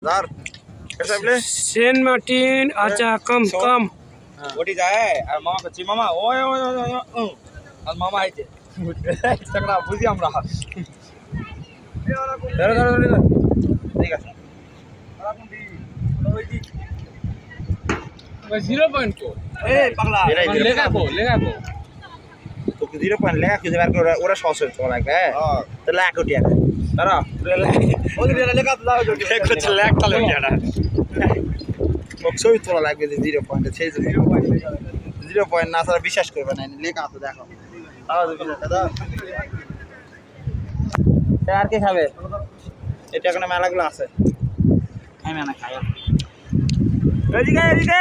Dar. कैसा play? Saint Martin अच्छा कम कम ওটি যায় আর মামা করছি মামা ওই ওই ওই ওই, আর মামা আইছে তখন বুঝি আমরা ধরো ধরো ধরো ঠিক আছে 0.4 এই পাগলা এরাই দিল। লেখাবো তোকে 0 লেখা খুঁজে বের করে ওরা সহজ হয়ে তোমার লাগবে তো লেখা উঠি আছে ধরো ওই যে লেখা তো দাও করছে লেখ তাহলে উঠি আছে মোক ছবি তোলা লাগবে যে 0 সেই জন্য 0 না ছাড়া বিশ্বাস করবে না লেখা আছে দেখো তাও দিবি দাদা আর কি খাবে এটা এখানে মেলাগুলো আছে আমি না খাই এদিকে এদিকে